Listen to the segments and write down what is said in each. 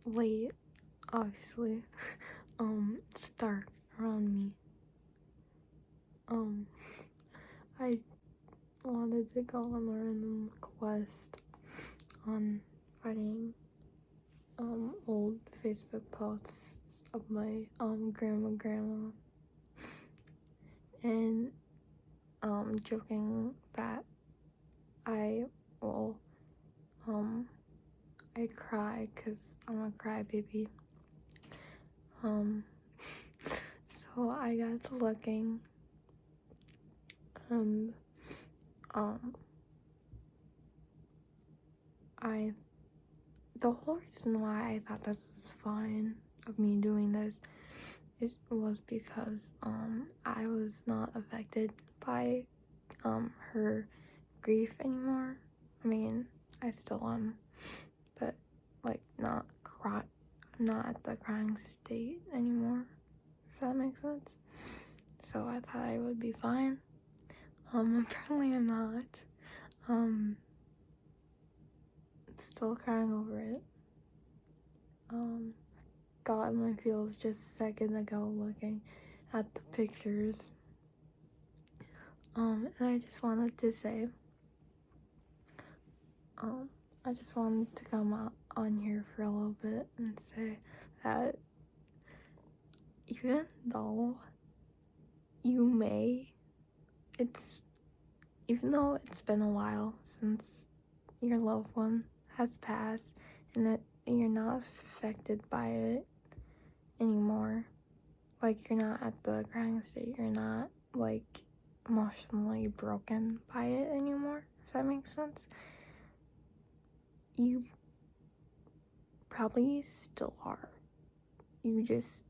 late, obviously. It's dark around me. I wanted to go on a random quest on finding old Facebook posts of my grandma and joking that I will I cry because I'm a crybaby. So I got to looking and the whole reason why I thought this was fine of me doing this was because I was not affected by her grief anymore. I mean, I still am, but like not I'm not at the crying state anymore, if that makes sense. So I thought I would be fine. Apparently I'm not. Still crying over it. Got in my feels just a second ago looking at the pictures. And I just wanted to say, I just wanted to come out on here for a little bit and say that even though even though it's been a while since your loved one has passed and that you're not affected by it anymore, like you're not at the crying state, you're not like emotionally broken by it anymore, if that makes sense. You probably still are. You just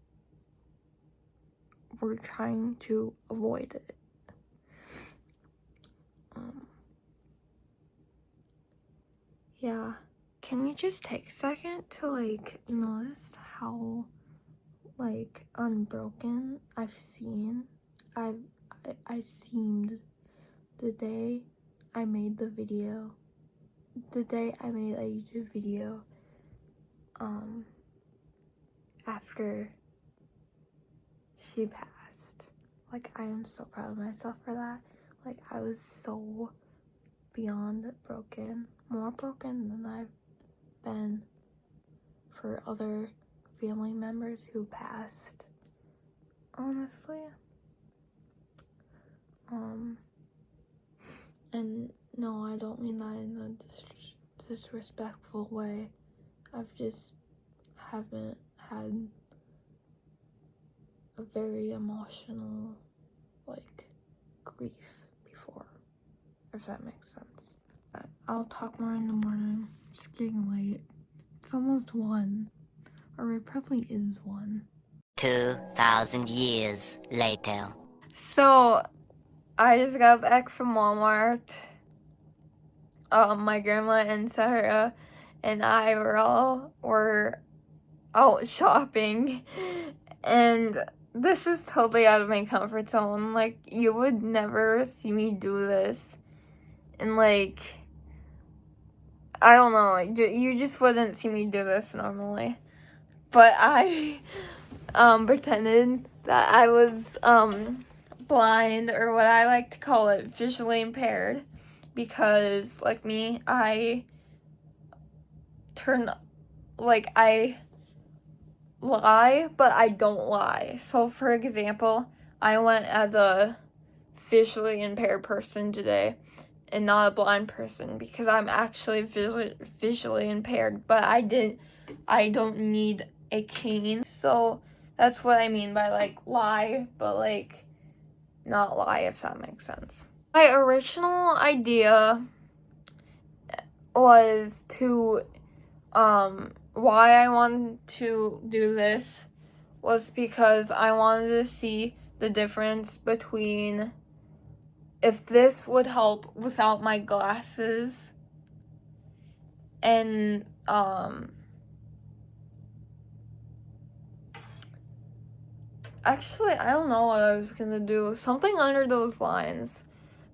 were trying to avoid it. Yeah. Can we just take a second to like notice how like unbroken I seemed the day I made the video, the day I made a YouTube video after she passed. Like, I am so proud of myself for that. Like, I was so beyond broken, more broken than I've been for other family members who passed, honestly. And no, I don't mean that in a disrespectful way. I've just haven't had a very emotional, like, grief before, if that makes sense. I'll talk more in the morning. It's getting late. It's almost 1. Or it probably is 1. 2,000 years later. So, I just got back from Walmart. My grandma and Sarah and I were out shopping, and this is totally out of my comfort zone. Like, you would never see me do this, and like, I don't know, like, you just wouldn't see me do this normally. But I pretended that I was blind, or what I like to call it, visually impaired, because like me, I lie, but I don't lie. So for example, I went as a visually impaired person today and not a blind person because I'm actually visually impaired, but I don't need a cane. So that's what I mean by like lie, but like not lie, if that makes sense. My original idea was to why I wanted to do this was because I wanted to see the difference between if this would help without my glasses and actually I don't know what I was gonna do, something under those lines,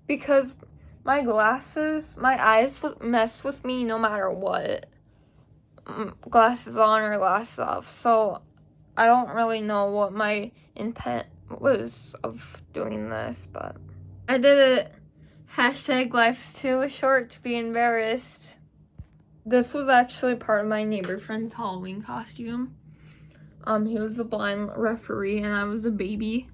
because my glasses, my eyes mess with me no matter what. glasses on or glasses off. So I don't really know what my intent was of doing this, but I did it. Hashtag life's too short to be embarrassed. This was actually part of my neighbor friend's Halloween costume. He was the blind referee and I was a baby.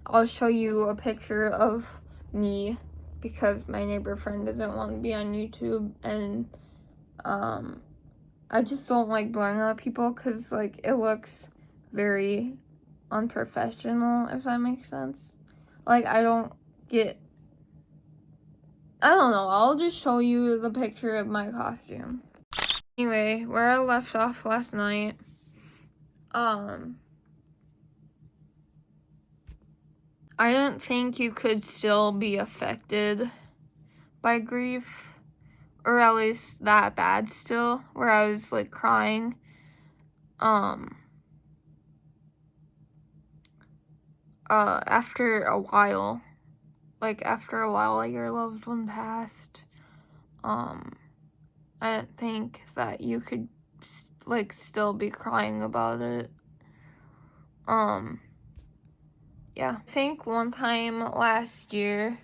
I'll show you a picture of me because my neighbor friend doesn't want to be on YouTube, and I just don't like blurring out people because like it looks very unprofessional, if that makes sense. Like I don't know, I'll just show you the picture of my costume. Anyway, where I left off last night, I didn't think you could still be affected by grief, or at least that bad still, where I was like crying. After a while, your loved one passed, I didn't think that you could like still be crying about it. Yeah. I think one time last year,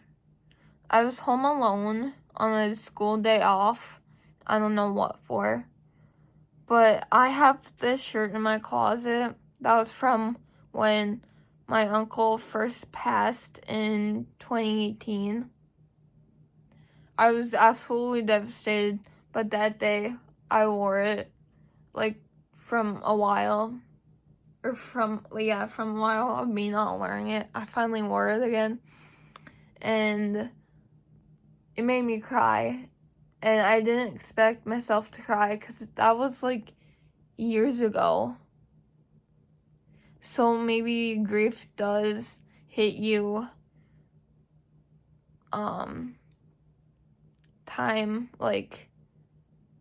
I was home alone on a school day off. I don't know what for. But I have this shirt in my closet that was from when my uncle first passed in 2018. I was absolutely devastated, but that day I wore it, like, from a while of me not wearing it. I finally wore it again, and it made me cry, and I didn't expect myself to cry because that was like years ago. So maybe grief does hit you time, like,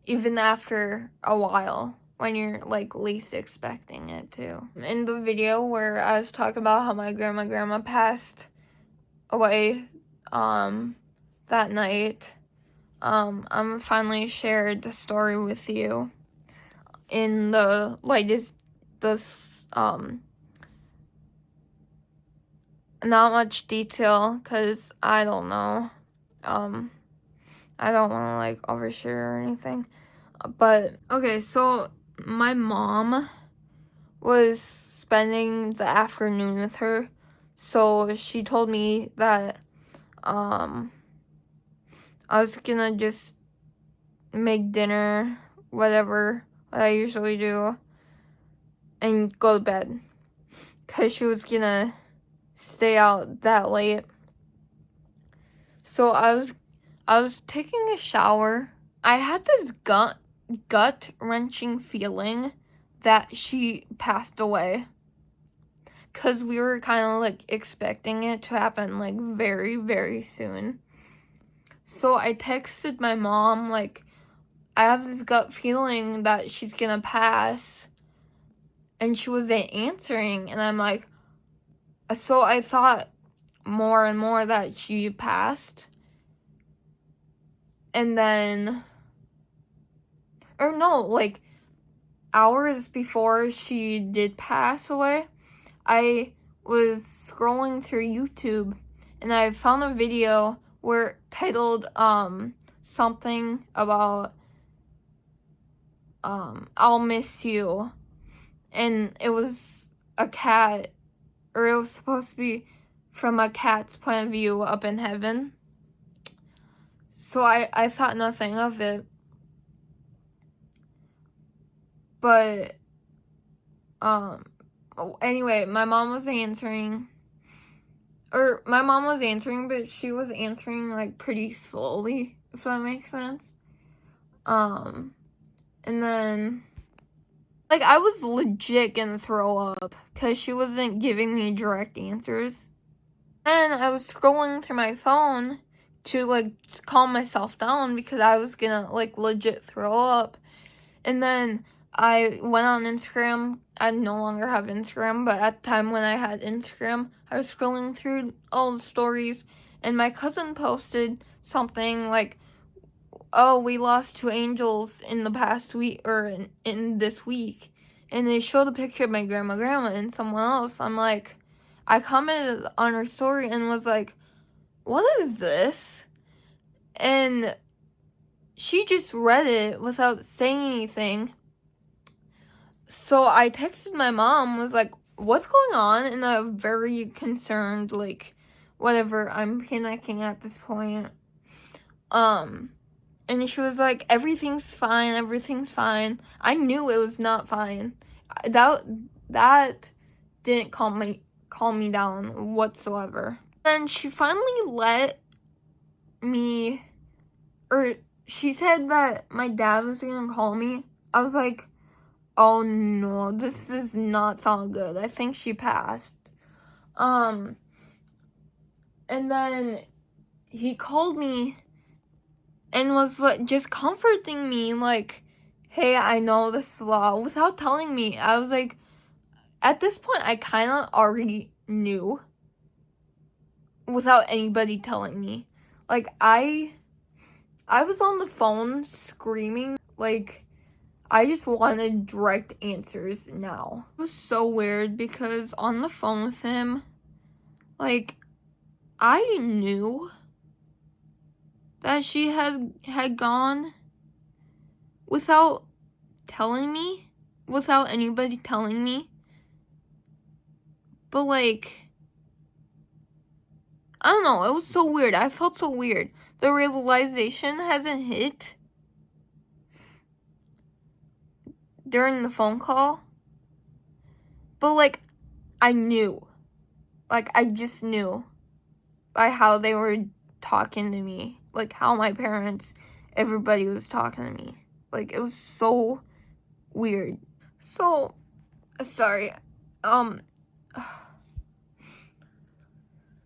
even after a while, when you're like least expecting it to. In the video where I was talking about how my grandma passed away that night, I'm finally shared the story with you in the not much detail, because I don't know. I don't want to like overshare or anything. But okay, so my mom was spending the afternoon with her. So she told me that I was gonna just make dinner, what I usually do, and go to bed, because she was gonna stay out that late. So I was taking a shower. I had this gut-wrenching feeling that she passed away, because we were kind of like expecting it to happen like very, very soon. So I texted my mom, like, I have this gut feeling that she's gonna pass, and she wasn't answering, and I'm like, so I thought more and more that she passed, and then, or no, like, hours before she did pass away, I was scrolling through YouTube, and I found a video where titled, something about, I'll miss you, and it was a cat, or it was supposed to be from a cat's point of view up in heaven. So I thought nothing of it. But, anyway, my mom was answering, but she was answering, like, pretty slowly, if that makes sense. And then, like, I was legit gonna throw up, because she wasn't giving me direct answers. And I was scrolling through my phone to, like, calm myself down, because I was gonna, like, legit throw up. And then I went on Instagram. I no longer have Instagram, but at the time when I had Instagram, I was scrolling through all the stories, and my cousin posted something like, oh, we lost 2 angels in the past week, or in this week. And they showed a picture of my grandma, and someone else. I'm like, I commented on her story and was like, what is this? And she just read it without saying anything. So I texted my mom, was like, what's going on? And I'm very concerned, like, whatever, I'm panicking at this point. And she was like, everything's fine. I knew it was not fine. That didn't calm me down whatsoever. Then she finally let me, or she said that my dad was gonna call me. I was like, oh no, this does not sound good. I think she passed. And then he called me and was like just comforting me, like, hey, I know this is law, without telling me. I was like, at this point, I kind of already knew without anybody telling me. Like, I was on the phone screaming, like, I just wanted direct answers now. It was so weird because on the phone with him, like, I knew that she had gone without telling me, without anybody telling me. But, like, I don't know, it was so weird. I felt so weird. The realization hasn't hit during the phone call. But, like, I knew. Like, I just knew by how they were talking to me. Like, how my parents, everybody was talking to me. Like, it was so weird. So, sorry.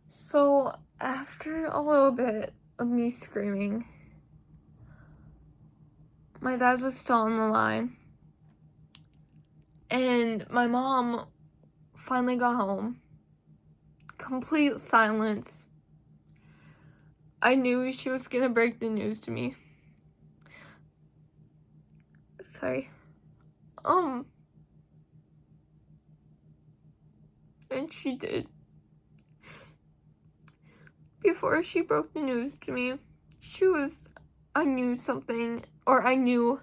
So, after a little bit of me screaming, my dad was still on the line. And my mom finally got home. Complete silence. I knew she was gonna break the news to me. Sorry. And she did. Before she broke the news to me, I knew something, or I knew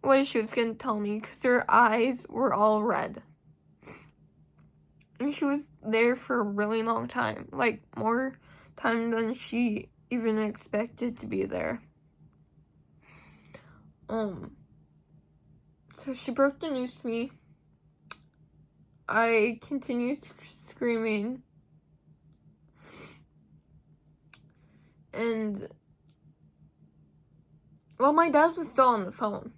what she was gonna tell me, because her eyes were all red. And she was there for a really long time, like more time than she even expected to be there. So she broke the news to me. I continued screaming. And, well, my dad was still on the phone.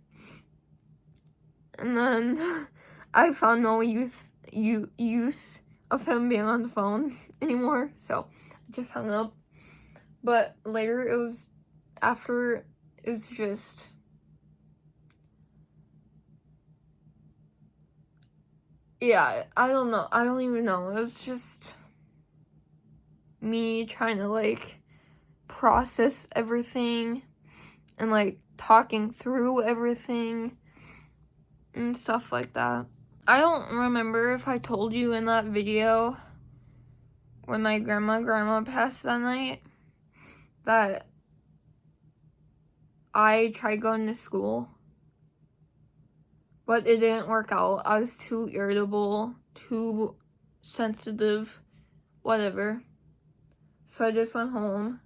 And then I found no use of him being on the phone anymore, so I just hung up. But later, it was just, yeah, I don't know. I don't even know. It was just me trying to, like, process everything and, like, talking through everything and stuff like that. I don't remember if I told you in that video when my grandma passed that night that I tried going to school, but it didn't work out. I was too irritable, too sensitive, whatever. So I just went home.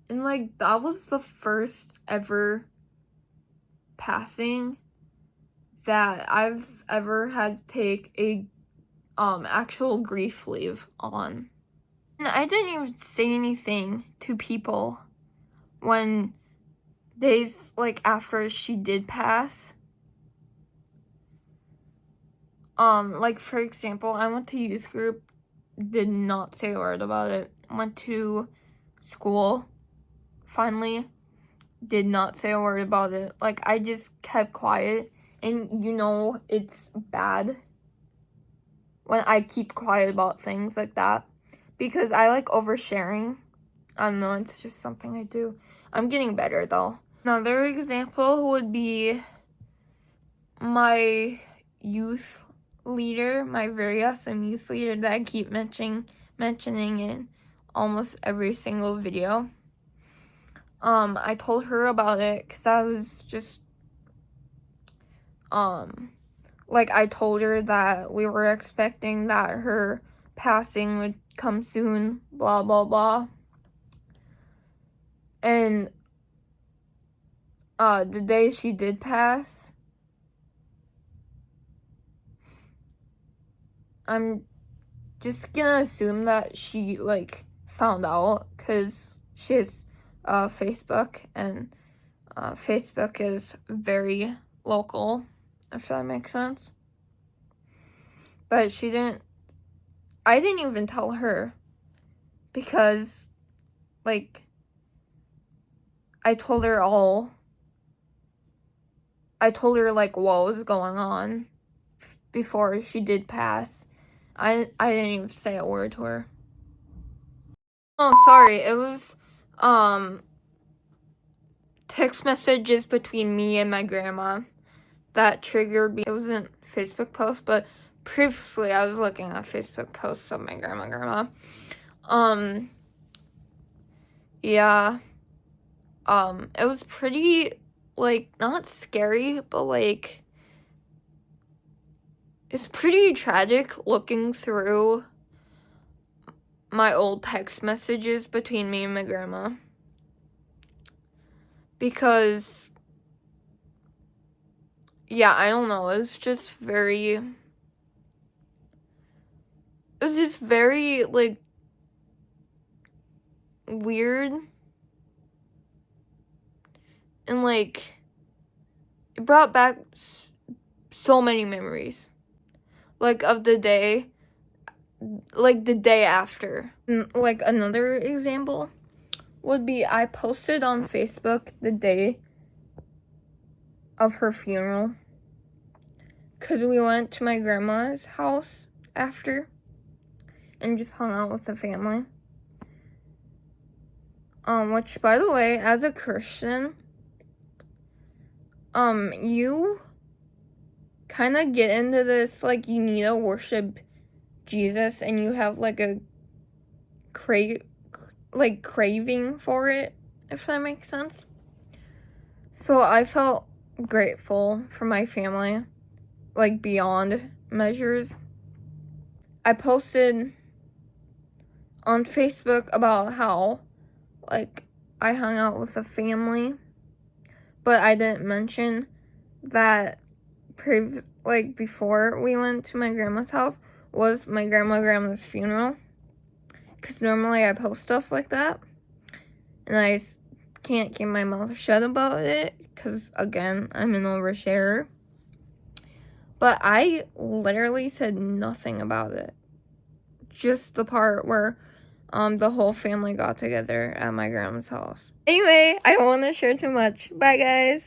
And, like, that was the first ever passing that I've ever had to take a actual grief leave on. And I didn't even say anything to people when days, like, after she did pass. Like, for example, I went to youth group, did not say a word about it. Went to school, finally, did not say a word about it. Like, I just kept quiet, and you know it's bad when I keep quiet about things like that, because I like oversharing. I don't know, it's just something I do. I'm getting better though. Another example would be my youth leader, my very awesome youth leader that I keep mentioning in almost every single video. I told her about it because I was just, like, I told her that we were expecting that her passing would come soon, blah, blah, blah. And, the day she did pass, I'm just gonna assume that she, like, found out, because she has, Facebook, and, Facebook is very local, if that makes sense. But I didn't even tell her, because, like, I told her, like, what was going on before she did pass. I didn't even say a word to her. Oh, sorry, it was, text messages between me and my grandma that triggered me. It wasn't Facebook post, but previously I was looking at Facebook posts of my grandma. Yeah. It was pretty, like, not scary, but, like, it's pretty tragic looking through my old text messages between me and my grandma. Because, yeah, I don't know, it was just very, like, weird. And, like, it brought back so many memories. Like, of the day, like, the day after. Like, another example would be I posted on Facebook the day of her funeral, because we went to my grandma's house after and just hung out with the family. Which, by the way, as a Christian, you kind of get into this, like, you need to worship Jesus, and you have, like, a craving for it, if that makes sense. So I felt grateful for my family, like, beyond measures. I posted on Facebook about how, like, I hung out with the family, but I didn't mention that before we went to my grandma's house was my grandma's funeral, because normally I post stuff like that, and I can't keep my mouth shut about it, because, again, I'm an oversharer. But I literally said nothing about it. Just the part where the whole family got together at my grandma's house. Anyway, I don't want to share too much. Bye, guys.